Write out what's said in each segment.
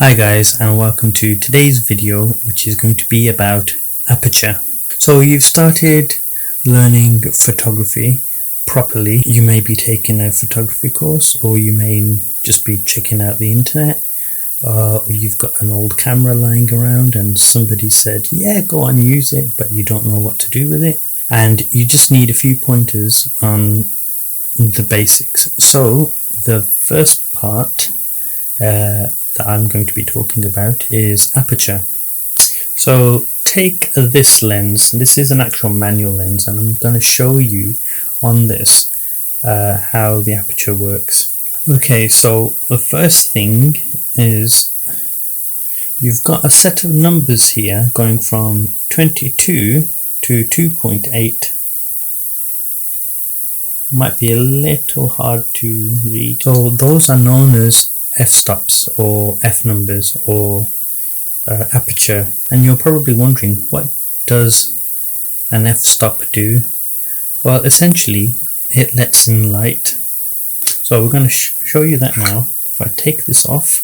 Hi guys, and welcome to today's video, which is going to be about aperture. So you've started learning photography properly. You may be taking a photography course, or you may just be checking out the internet, or you've got an old camera lying around and somebody said, yeah, go on, use it, but you don't know what to do with it. And you just need a few pointers on the basics. So the first part that I'm going to be talking about is aperture. So take this lens. This is an actual manual lens, and I'm going to show you on this how the aperture works. Okay, so the first thing is you've got a set of numbers here going from 22 to 2.8. Might be a little hard to read. So those are known as f-stops or f-numbers or aperture, and you're probably wondering, what does an f-stop do? Well, essentially it lets in light. So we're going to show you that now. If I take this off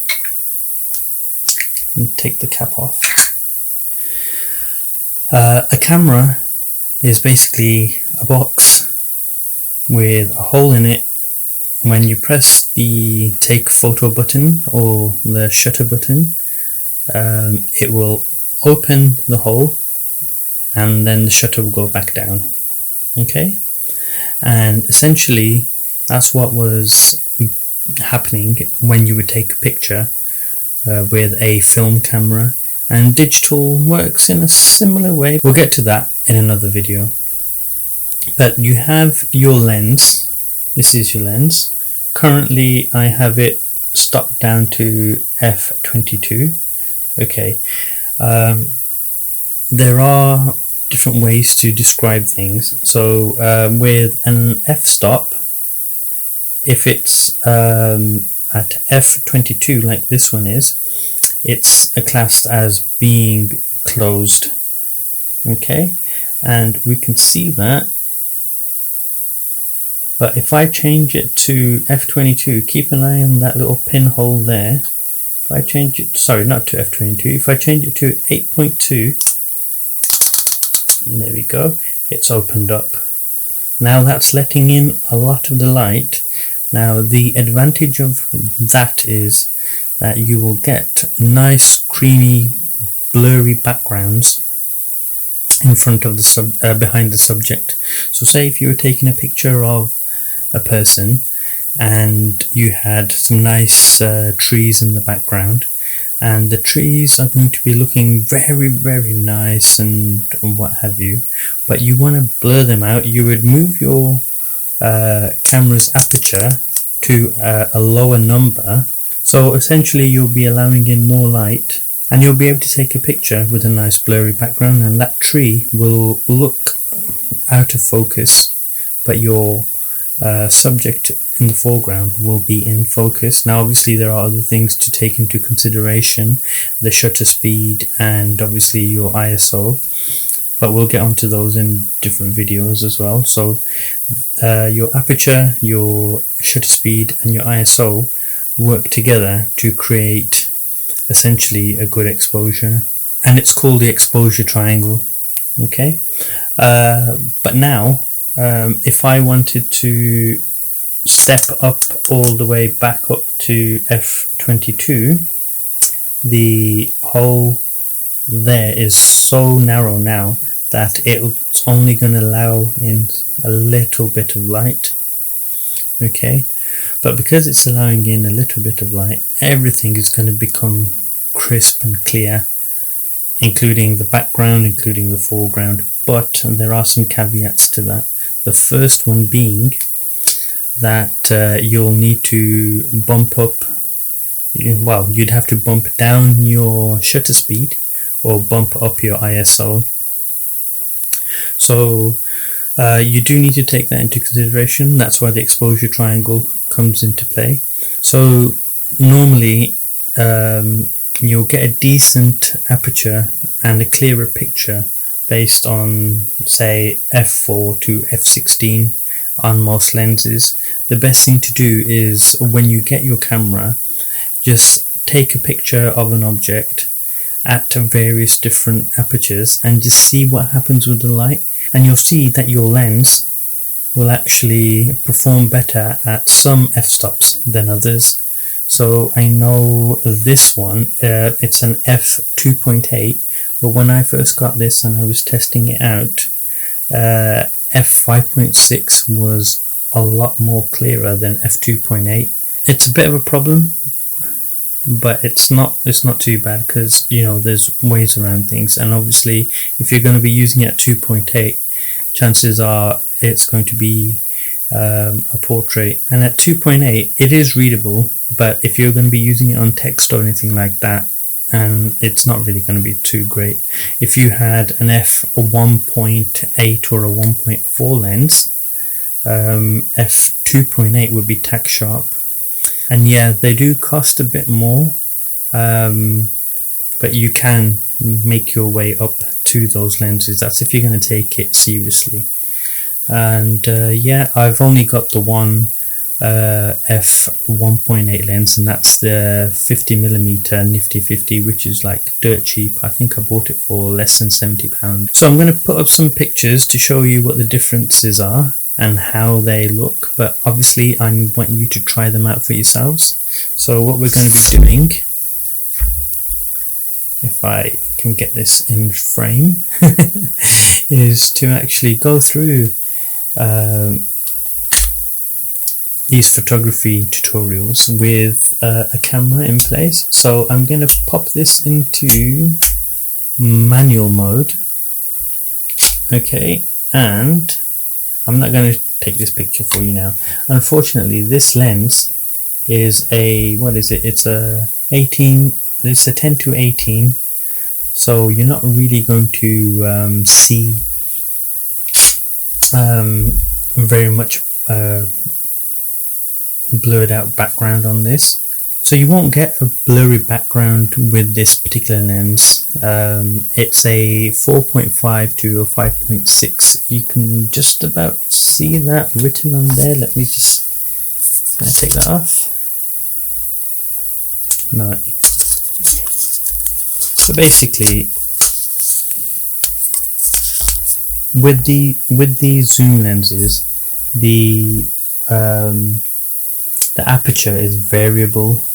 and take the cap off, a camera is basically a box with a hole in it. When you press the take photo button or the shutter button, it will open the hole and then the shutter will go back down. Okay, and essentially that's what was happening when you would take a picture with a film camera, and digital works in a similar way. We'll get to that in another video. But you have your lens. This is your lens. Currently I have it stopped down to f22. Okay, there are different ways to describe things. So with an f-stop, if it's at f22 like this one is, it's classed as being closed. Okay, and we can see that. But if I change it to f22, keep an eye on that little pinhole there. If I change it, sorry, not to f22, if I change it to 8.2, there we go, it's opened up. Now that's letting in a lot of the light. Now the advantage of that is that you will get nice, creamy, blurry backgrounds in front of the behind the subject. So say if you were taking a picture of a person and you had some nice trees in the background, and the trees are going to be looking very nice and what have you, but you want to blur them out, you would move your camera's aperture to a lower number. So essentially you'll be allowing in more light and you'll be able to take a picture with a nice blurry background, and that tree will look out of focus, but your subject in the foreground will be in focus. Now obviously there are other things to take into consideration, the shutter speed and obviously your ISO, but we'll get onto those in different videos as well. So your aperture, your shutter speed and your ISO work together to create essentially a good exposure, and it's called the exposure triangle. Okay, but now if I wanted to step up all the way back up to f22, the hole there is so narrow now that it's only going to allow in a little bit of light. Okay, but because it's allowing in a little bit of light, everything is going to become crisp and clear, including the background, including the foreground. But there are some caveats to that. The first one being that you'll need to bump up, well, you'd have to bump down your shutter speed or bump up your ISO. So you do need to take that into consideration. That's why the exposure triangle comes into play. So normally you'll get a decent aperture and a clearer picture based on say f4 to f16 on most lenses. The best thing to do is when you get your camera, just take a picture of an object at various different apertures and just see what happens with the light, and you'll see that your lens will actually perform better at some f-stops than others. So I know this one, it's an f2.8, but when I first got this and I was testing it out, f5.6 was a lot more clearer than f2.8. It's a bit of a problem, but it's not too bad, because you know there's ways around things, and obviously if you're going to be using it at 2.8, chances are it's going to be a portrait, and at 2.8 it is readable, but if you're going to be using it on text or anything like that, and it's not really going to be too great. If you had an f1.8 or a 1.4 lens, f2.8 would be tack sharp, and yeah, they do cost a bit more, but you can make your way up to those lenses. That's if you're going to take it seriously. And yeah, I've only got the one f1.8 lens, and that's the 50mm nifty 50, which is like dirt cheap. I think I bought it for less than £70. So I'm going to put up some pictures to show you what the differences are and how they look, but obviously I want you to try them out for yourselves. So what we're going to be doing, if I can get this in frame, is to actually go through these photography tutorials with a camera in place. So I'm going to pop this into manual mode. Okay, and I'm not going to take this picture for you now. Unfortunately, this lens is a, what is it? It's a 18. It's a 10-18. So you're not really going to see very much blurred out background on this. So you won't get a blurry background with this particular lens. It's a 4.5 to a 5.6. You can just about see that written on there. Let me just take that off. No. So basically, with the zoom lenses, the aperture is variable.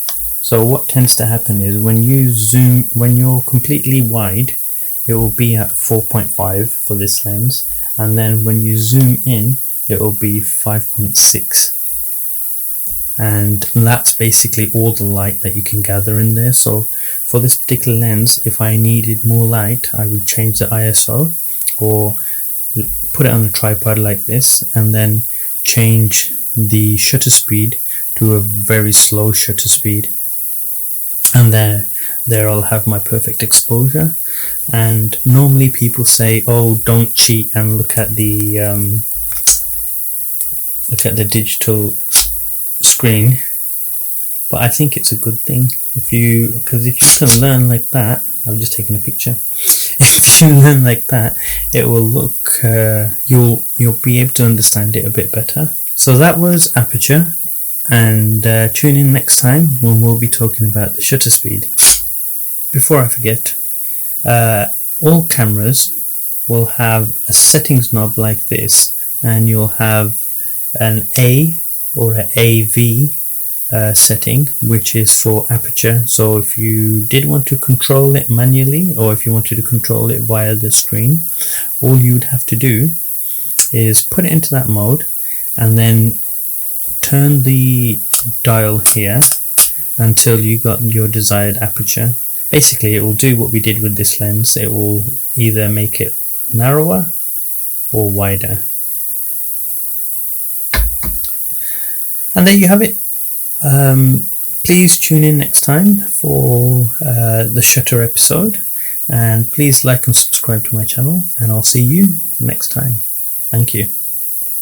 So what tends to happen is when you zoom, when you're completely wide, it will be at 4.5 for this lens, and then when you zoom in, it will be 5.6, and that's basically all the light that you can gather in there. So for this particular lens, if I needed more light, I would change the ISO or put it on a tripod like this, and then change the shutter speed to a very slow shutter speed, and there I'll have my perfect exposure. And normally people say, oh, don't cheat and look at the digital screen, but I think it's a good thing because if you can learn like that, I've just taken a picture. If you learn like that, it will look, you'll be able to understand it a bit better. So that was aperture, and tune in next time when we'll be talking about the shutter speed. Before I forget, all cameras will have a settings knob like this, and you'll have an A or an AV setting, which is for aperture. So if you did want to control it manually, or if you wanted to control it via the screen, all you would have to do is put it into that mode and then turn the dial here until you got your desired aperture. Basically, it will do what we did with this lens. It will either make it narrower or wider. And there you have it. Please tune in next time for the shutter episode, and please like and subscribe to my channel, and I'll see you next time. Thank you.